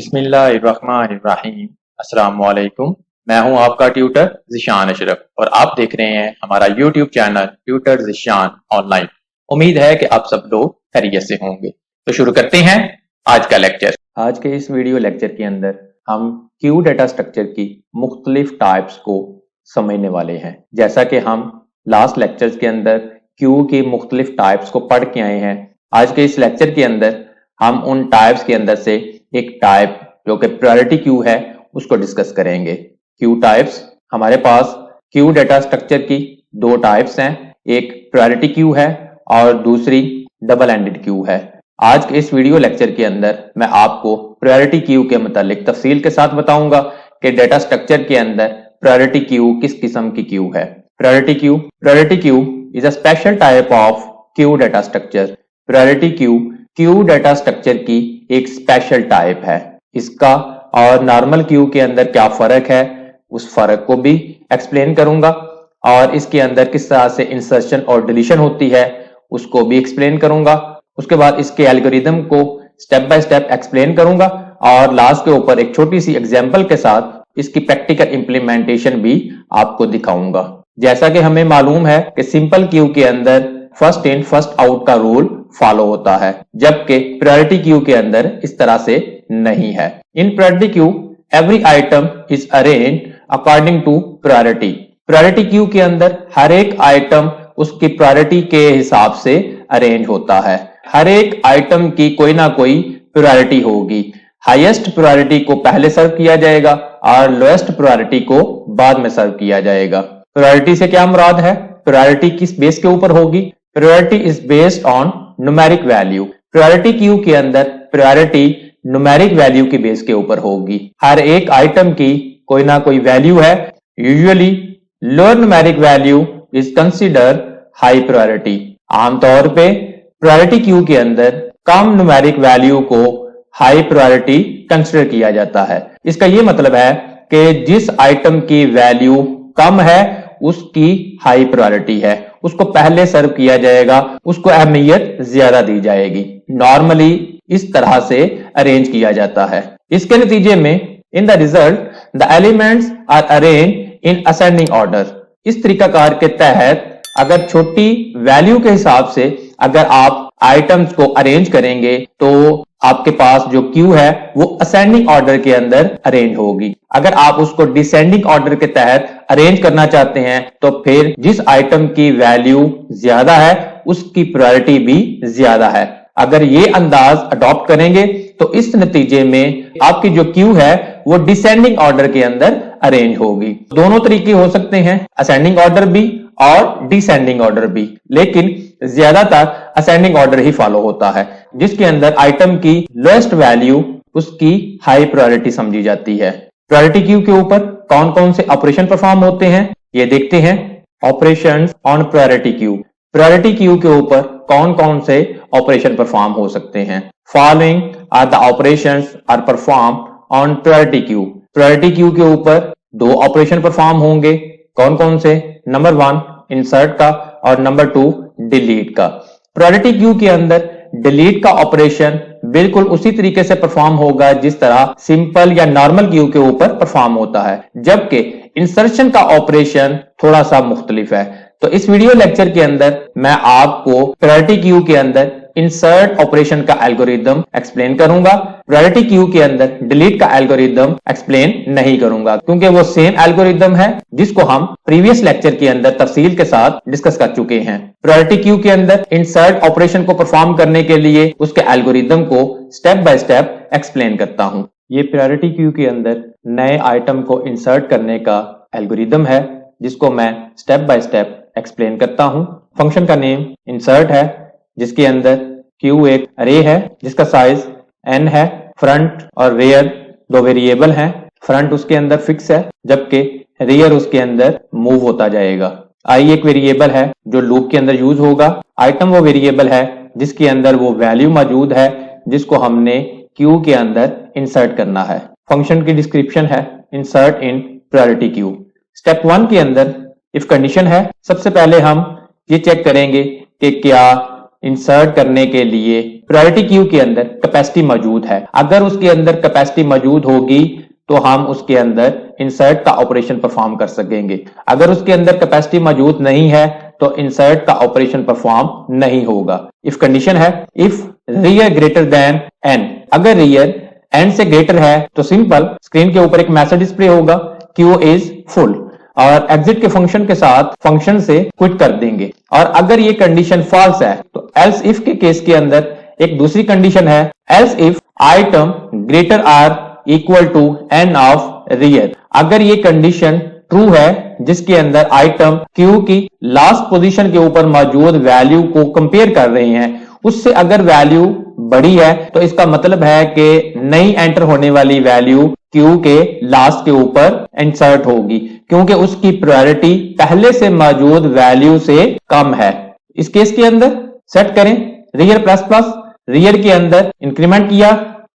बिस्मिल्लाहिर्रहमानिर्रहीम। अस्सलाम वालेकुम। मैं हूं आपका ट्यूटर ज़िशान अशरफ और आप देख रहे हैं हमारा YouTube channel tutor Zeeshan online. उम्मीद है कि आप सब लोग खैरियत से होंगे। तो शुरू करते हैं आज का लेक्चर। आज के इस वीडियो लेक्चर के अंदर हम क्यू डेटा स्ट्रक्चर की मुख्तलिफ टाइप्स को समझने वाले हैं। जैसा कि हम लास्ट लेक्चर्स के अंदर क्यू की मुख्तलिफ टाइप्स को पढ़ के आए हैं, आज के इस लेक्चर के अंदर हम उन टाइप्स के अंदर से एक टाइप जो कि प्रायोरिटी क्यू है उसको डिस्कस करेंगे। क्यू टाइप्स, हमारे पास क्यू डेटा स्ट्रक्चर की दो टाइप्स हैं, एक प्रायोरिटी क्यू है और दूसरी डबल एंडेड क्यू है। आज के इस वीडियो लेक्चर के अंदर मैं आपको प्रायोरिटी क्यू के मुतालिक तफसील के साथ बताऊंगा कि डेटा स्ट्रक्चर के अंदर प्रायोरिटी क्यू किस किस्म की क्यू है। Priority queue is a special type of Q data structure. Priority queue data structure की एक स्पेशल टाइप है। इसका और नॉर्मल क्यू के अंदर क्या फर्क है, उस फर्क को भी एक्सप्लेन करूंगा और इसके अंदर किस तरह से इंसर्शन और डिलीशन होती है उसको भी एक्सप्लेन करूंगा। उसके बाद इसके एल्गोरिदम को स्टेप बाय स्टेप एक्सप्लेन करूंगा और लास्ट के ऊपर एक छोटी सी एग्जांपल के साथ इसकी प्रैक्टिकल इंप्लीमेंटेशन भी आपको दिखाऊंगा। जैसा कि हमें मालूम है कि सिंपल क्यू के अंदर फर्स्ट इन फर्स्ट आउट का रूल फॉलो होता है, जबकि प्रायोरिटी क्यू के अंदर इस तरह से नहीं है। In priority queue every item is arranged according to priority. Priority queue के अंदर हर एक आइटम उसकी प्रायोरिटी के हिसाब से अरेंज होता है। हर एक आइटम की कोई ना कोई प्रायोरिटी होगी। हाईएस्ट प्रायोरिटी को पहले सर्व किया जाएगा और लोएस्ट प्रायोरिटी को बाद में सर्व किया जाएगा। प्रायोरिटी से क्या मुराद है? प्रायोरिटी किस बेस के ऊपर होगी? Priority is based on numeric value. Priority queue के अंदर प्रायोरिटी न्यूमेरिक वैल्यू की बेस के ऊपर होगी। हर एक आइटम की कोई ना कोई वैल्यू है। Usually lower numeric value is consider high priority. आमतौर पे प्रायोरिटी क्यू के अंदर कम न्यूमेरिक वैल्यू को हाई प्रायोरिटी कंसीडर किया जाता है। इसका यह मतलब है कि जिस आइटम की वैल्यू कम है उसकी हाई प्रायोरिटी है, उसको पहले सर्व किया जाएगा, उसको अहमियत ज्यादा दी जाएगी। नॉर्मली इस तरह से अरेंज किया जाता है। इसके नतीजे में in the result the elements are arrange in ascending order. इस तरीकाकार के तहत अगर छोटी वैल्यू के हिसाब से अगर आप आइटम्स को अरेंज करेंगे तो आपके पास जो क्यू है वो असेंडिंग ऑर्डर के अंदर अरेंज होगी। अगर आप उसको डिसेंडिंग ऑर्डर के तहत अरेंज करना चाहते हैं तो फिर जिस आइटम की वैल्यू ज्यादा है उसकी प्रायोरिटी भी ज्यादा है। अगर ये अंदाज अडॉप्ट करेंगे तो इस नतीजे में आपकी जो क्यू है वो डिसेंडिंग ऑर्डर के अंदर अरेंज होगी। दोनों तरीके हो सकते हैं, असेंडिंग ऑर्डर भी और डिसेंडिंग ऑर्डर भी, लेकिन ज्यादातर असेंडिंग ऑर्डर ही फॉलो होता है, जिसके अंदर आइटम की लोएस्ट वैल्यू उसकी हाई प्रायोरिटी समझी जाती है। प्रायोरिटी क्यू के ऊपर कौन कौन से ऑपरेशन परफॉर्म होते हैं ये देखते हैं। Operations on priority queue. Priority queue के ऊपर कौन कौन से ऑपरेशन परफॉर्म हो सकते हैं? Following are the operations are perform on priority queue. Priority queue के ऊपर दो ऑपरेशन परफॉर्म होंगे। कौन कौन से? नंबर 1 इंसर्ट का और नंबर 2 डिलीट का। प्रायोरिटी क्यू के अंदर डिलीट का ऑपरेशन बिल्कुल उसी तरीके से परफॉर्म होगा जिस तरह सिंपल या नॉर्मल क्यू के ऊपर परफॉर्म होता है, जबकि इंसर्शन का ऑपरेशन थोड़ा सा मुख्तलिफ है। तो इस वीडियो लेक्चर के अंदर मैं आपको प्रायोरिटी क्यू के अंदर इंसर्ट ऑपरेशन का एल्गोरिदम एक्सप्लेन करूंगा। प्रायोरिटी क्यू के अंदर डिलीट का एल्गोरिदम एक्सप्लेन नहीं करूंगा क्योंकि वो सेम एल्गोरिदम है जिसको हम प्रीवियस लेक्चर के अंदर तफसील के साथ डिस्कस कर चुके हैं। प्रायोरिटी क्यू के अंदर इंसर्ट ऑपरेशन को परफॉर्म करने के लिए उसके एल्गोरिदम को स्टेप बाय स्टेप एक्सप्लेन करता हूं। ये प्रायोरिटी क्यू के अंदर नए आइटम को इंसर्ट करने का एल्गोरिदम है जिसको मैं स्टेप बाय स्टेप एक्सप्लेन करता हूं। फंक्शन का नेम इंसर्ट है, जिसके अंदर क्यू एक अरे है जिसका साइज n है। फ्रंट और रेयर दो वेरिएबल हैं। फ्रंट उसके अंदर फिक्स है जबकि रेयर उसके अंदर मूव होता जाएगा। आई एक वेरिएबल है जो लूप के अंदर यूज होगा। आइटम वो वेरिएबल है जिसके अंदर वो वैल्यू मौजूद है जिसको हमने क्यू के अंदर इंसर्ट करना है। फंक्शन की डिस्क्रिप्शन है इंसर्ट इन प्रायोरिटी क्यू। स्टेप 1 के अंदर इफ कंडीशन है। सबसे पहले हम ये चेक करेंगे कि क्या इंसर्ट करने के लिए प्रायोरिटी क्यू के अंदर कैपेसिटी मौजूद है। अगर उसके अंदर कैपेसिटी मौजूद होगी तो हम उसके अंदर इंसर्ट का ऑपरेशन परफॉर्म कर सकेंगे। अगर उसके अंदर कैपेसिटी मौजूद नहीं है तो इंसर्ट का ऑपरेशन परफॉर्म नहीं होगा। इफ कंडीशन है if rear greater than N, अगर रियर एन से ग्रेटर है तो सिंपल स्क्रीन के ऊपर एक मैसेज डिस्प्ले होगा क्यू इज फुल, और एग्जिट के फंक्शन के साथ फंक्शन से क्विट कर देंगे। और अगर ये कंडीशन फॉल्स है तो एल्स इफ के केस के अंदर एक दूसरी कंडीशन है else if item greater or equal to N of rear. अगर ये कंडीशन ट्रू है जिसके अंदर आइटम क्यू की लास्ट पोजीशन के ऊपर मौजूद वैल्यू को कंपेयर कर रहे हैं, उससे अगर वैल्यू बड़ी है तो इसका मतलब है कि नई एंटर होने वाली वैल्यू क्यू के लास्ट के ऊपर इंसर्ट होगी, क्योंकि उसकी प्रायोरिटी पहले से मौजूद वैल्यू से कम है। इस केस के अंदर सेट करें रियर प्लस प्लस, रियर के अंदर इंक्रीमेंट किया,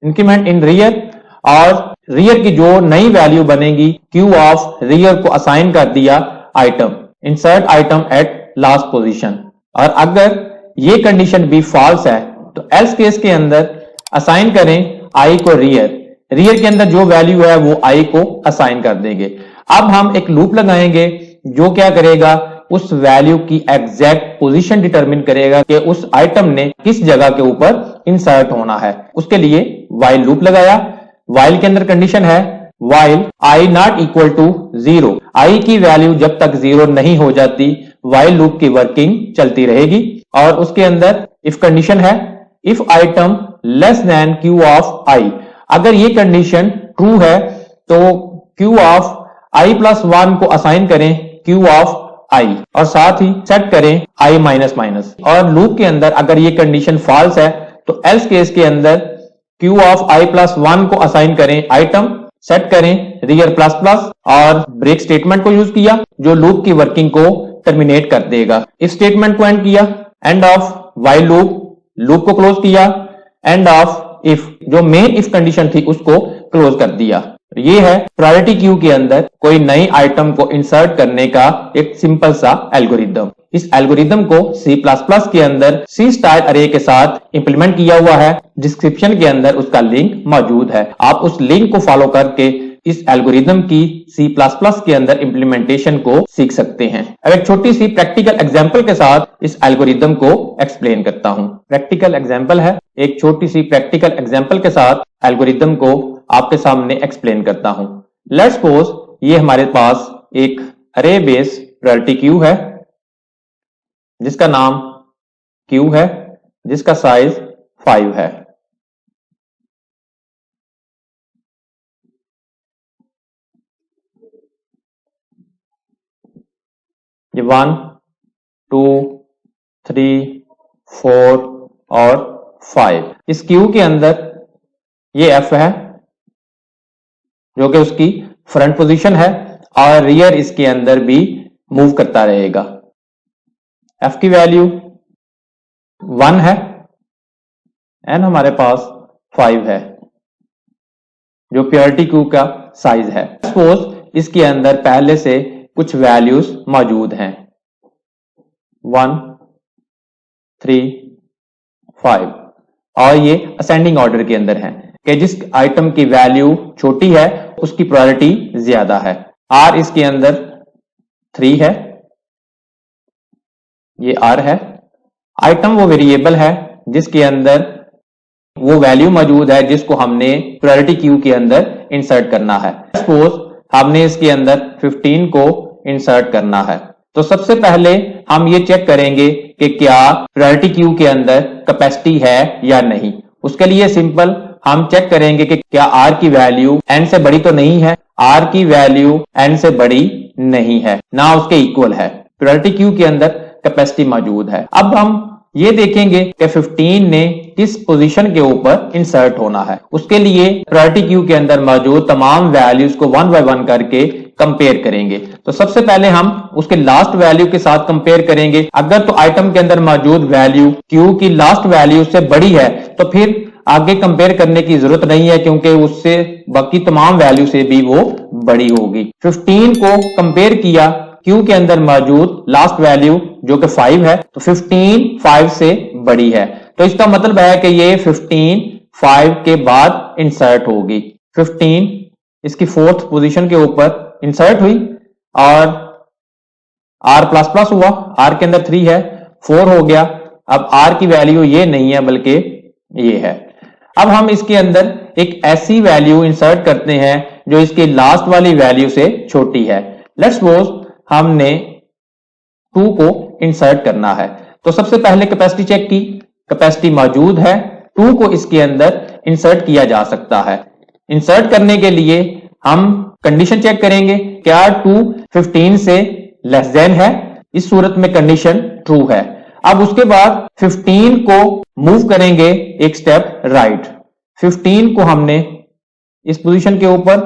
इंक्रीमेंट इन रियर, और रियर की जो नई वैल्यू बनेगी क्यू ऑफ रियर को असाइन कर दिया item, insert item at last position. और अगर ये कंडीशन भी फॉल्स है तो एल्स केस के अंदर असाइन करें आई को रियर, रियर के अंदर जो वैल्यू है वो आई को असाइन कर देंगे। अब हम एक लूप लगाएंगे जो क्या करेगा, उस वैल्यू की एग्जैक्ट पोजीशन डिटरमिन करेगा कि उस आइटम ने किस जगह के ऊपर इंसर्ट होना है। उसके लिए व्हाइल लूप लगाया। व्हाइल के अंदर कंडीशन है while I not equal to 0, I की वैल्यू जब तक 0 नहीं हो जाती व्हाइल लूप की वर्किंग चलती रहेगी। और उसके अंदर इफ कंडीशन है if item less then Q of I, अगर ये कंडीशन ट्रू है तो क्यू ऑफ आई प्लस 1 को असाइन करें क्यू ऑफ आई, और साथ ही सेट करें आई माइनस माइनस। और लूप के अंदर अगर ये कंडीशन फॉल्स है तो एल्स केस के अंदर क्यू ऑफ आई प्लस 1 को असाइन करें आइटम, सेट करें रियर प्लस प्लस, और ब्रेक स्टेटमेंट को यूज किया जो लूप की वर्किंग को टर्मिनेट कर देगा। इस स्टेटमेंट को एंड किया, end of while loop, loop को क्लोज किया, एंड ऑफ इफ, जो मेन इफ कंडीशन थी उसको क्लोज कर दिया। ये है प्रायोरिटी क्यू के अंदर कोई नई आइटम को इंसर्ट करने का एक सिंपल सा एल्गोरिदम। इस एल्गोरिदम को C++ के अंदर C स्टाइल अरे के साथ इंप्लीमेंट किया हुआ है। डिस्क्रिप्शन के अंदर उसका लिंक मौजूद है, आप उस लिंक को फॉलो करके इस एल्गोरिदम की C++ के अंदर इंप्लीमेंटेशन को सीख सकते हैं। अब एक छोटी सी प्रैक्टिकल एग्जांपल के साथ इस एल्गोरिदम को एक्सप्लेन करता हूं। प्रैक्टिकल एग्जांपल है, एक छोटी सी प्रैक्टिकल एग्जांपल के साथ एल्गोरिदम को आपके सामने एक्सप्लेन करता हूं। लेट्स सपोज ये हमारे पास एक अरे बेस प्रायोरिटी क्यू है जिसका नाम क्यू है, जिसका साइज 5 है। ये 1 2 3 4 और 5, इस क्यू के अंदर ये एफ है जो कि उसकी फ्रंट पोजीशन है, और रियर इसके अंदर भी मूव करता रहेगा। एफ की वैल्यू 1 है, एन हमारे पास 5 है जो प्रायोरिटी क्यू का साइज है। सपोज इसके अंदर पहले से कुछ वैल्यूज मौजूद हैं 1 3 5, और ये असेंडिंग ऑर्डर के अंदर है कि जिस आइटम की वैल्यू छोटी है उसकी प्रायोरिटी ज्यादा है। आर इसके अंदर 3 है, ये आर है। आइटम वो वेरिएबल है जिसके अंदर वो वैल्यू मौजूद है जिसको हमने प्रायोरिटी क्यू के अंदर इंसर्ट करना है। सपोज हमने इसके अंदर 15 को इंसर्ट करना है, तो सबसे पहले हम ये चेक करेंगे कि क्या प्रायोरिटी क्यू के अंदर कैपेसिटी है या नहीं। उसके लिए सिंपल हम चेक करेंगे कि क्या आर की वैल्यू एन से बड़ी तो नहीं है। आर की वैल्यू एन से बड़ी नहीं है, ना उसके इक्वल है। प्रायोरिटी क्यू के अंदर कैपेसिटी मौजूद है। अब हम ये देखेंगे कि 15 ने किस पोजीशन के ऊपर इंसर्ट होना है। उसके लिए प्रायोरिटी क्यू के अंदर मौजूद तमाम वैल्यूज को 1 बाय 1 करके कंपेयर करेंगे। तो सबसे पहले हम उसके लास्ट वैल्यू के साथ कंपेयर करेंगे। अगर तो आइटम के अंदर मौजूद वैल्यू क्यू की लास्ट वैल्यू से बड़ी है तो फिर आगे कंपेयर करने की जरूरत नहीं है, क्योंकि उससे बाकी तमाम वैल्यू से भी वो बड़ी होगी। 15 को कंपेयर किया क्यू के अंदर मौजूद लास्ट वैल्यू जो कि 5 है, तो 15 5 से बड़ी है। तो इसका मतलब है कि ये 15 5 के बाद इंसर्ट होगी। 15 इसकी 4th पोजीशन के ऊपर इंसर्ट हुई और r प्लस प्लस हुआ, r के अंदर 3 है, 4 हो गया। अब r की वैल्यू ये नहीं है बल्कि ये है। अब हम इसके अंदर एक ऐसी वैल्यू इंसर्ट करते हैं जो इसकी लास्ट वाली वैल्यू से छोटी है। लेट्स सपोज हमने 2 को इंसर्ट करना है, तो सबसे पहले कैपेसिटी चेक की, कैपेसिटी मौजूद है, 2 को इसके अंदर इंसर्ट किया जा सकता है। इंसर्ट करने के लिए हम कंडीशन चेक करेंगे, क्या 2 15 से लेस देन है, इस सूरत में कंडीशन ट्रू है। अब उसके बाद 15 को मूव करेंगे एक स्टेप राइट। 15 को हमने इस पोजीशन के ऊपर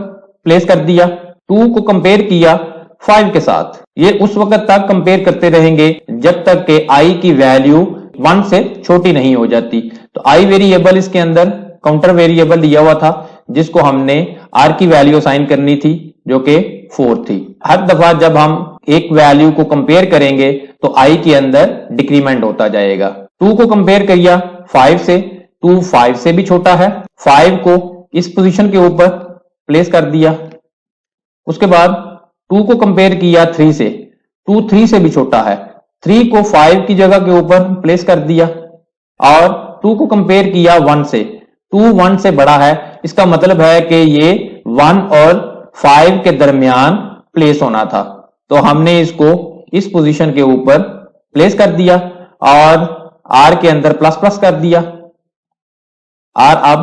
प्लेस कर दिया, 2 को कंपेयर किया 5 के साथ। ये उस वक्त तक कंपेयर करते रहेंगे जब तक कि i की वैल्यू 1 से छोटी नहीं हो जाती। तो i वेरिएबल इसके अंदर काउंटर वेरिएबल दिया हुआ था जिसको हमने r की वैल्यू असाइन करनी थी जो कि 4 थी। हर दफा जब हम एक वैल्यू को कंपेयर करेंगे तो i के अंदर डिक्रीमेंट होता जाएगा। 2 को कंपेयर किया 5 से, 2 5 से भी छोटा है, 5 को इस पोजीशन के ऊपर प्लेस कर दिया। उसके बाद 2 को कंपेयर किया 3 से, 2 3 से भी छोटा है, 3 को 5 की जगह के ऊपर प्लेस कर दिया और 2 को कंपेयर किया 1 से, 2 1 से बड़ा है, इसका मतलब है कि ये 1 और 5 के दरमियान प्लेस होना था। तो हमने इसको इस पोजीशन के ऊपर प्लेस कर दिया और r के अंदर प्लस प्लस कर दिया। r अब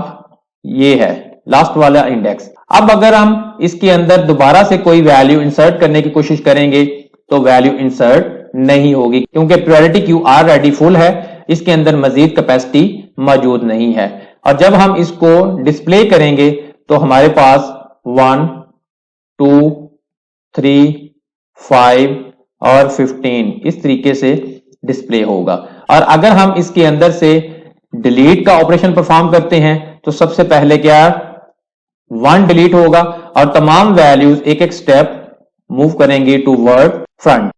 ये है लास्ट वाला इंडेक्स। अब अगर हम इसके अंदर दोबारा से कोई वैल्यू इंसर्ट करने की कोशिश करेंगे तो वैल्यू इंसर्ट नहीं होगी क्योंकि प्रायोरिटी क्यू ऑलरेडी फुल है, इसके अंदर मजीद कैपेसिटी मौजूद नहीं है। और जब हम इसको डिस्प्ले करेंगे तो हमारे पास 1 2 3 5 और 15 इस तरीके से डिस्प्ले होगा। और अगर हम इसके अंदर से डिलीट का ऑपरेशन परफॉर्म करते हैं तो सबसे पहले क्या 1 डिलीट होगा और तमाम वैल्यूज एक एक स्टेप मूव करेंगे टूवर्ड फ्रंट।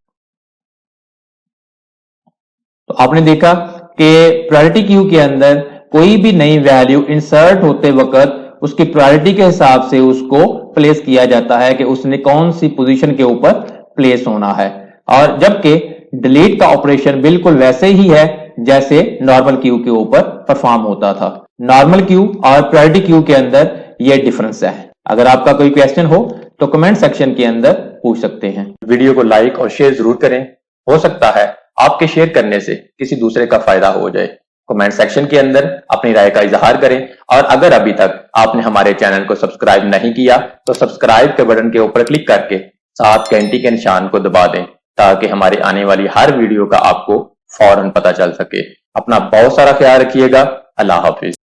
तो आपने देखा कि प्रायोरिटी क्यू के अंदर कोई भी नई वैल्यू इंसर्ट होते वक्त उसकी प्रायोरिटी के हिसाब से उसको प्लेस किया जाता है कि उसने कौन सी पोजीशन के ऊपर प्लेस होना है। और जबकि डिलीट का ऑपरेशन बिल्कुल वैसे ही है जैसे नॉर्मल क्यू के ऊपर परफॉर्म होता था। नॉर्मल क्यू और प्रायोरिटी क्यू के अंदर यह डिफरेंस है। अगर आपका कोई क्वेश्चन हो तो कमेंट सेक्शन के अंदर पूछ सकते हैं। वीडियो को लाइक और शेयर जरूर करें, हो सकता है आपके शेयर करने से किसी दूसरे का फायदा हो जाए। कमेंट सेक्शन के अंदर अपनी राय का इजहार करें और अगर अभी तक आपने हमारे चैनल को सब्सक्राइब नहीं किया तो सब्सक्राइब के बटन के ऊपर क्लिक करके साथ घंटी के निशान को दबा दें ताकि हमारे आने वाली हर वीडियो का आपको फौरन पता चल सके। अपना बहुत सारा ख्याल रखिएगा। अल्लाह हाफिज।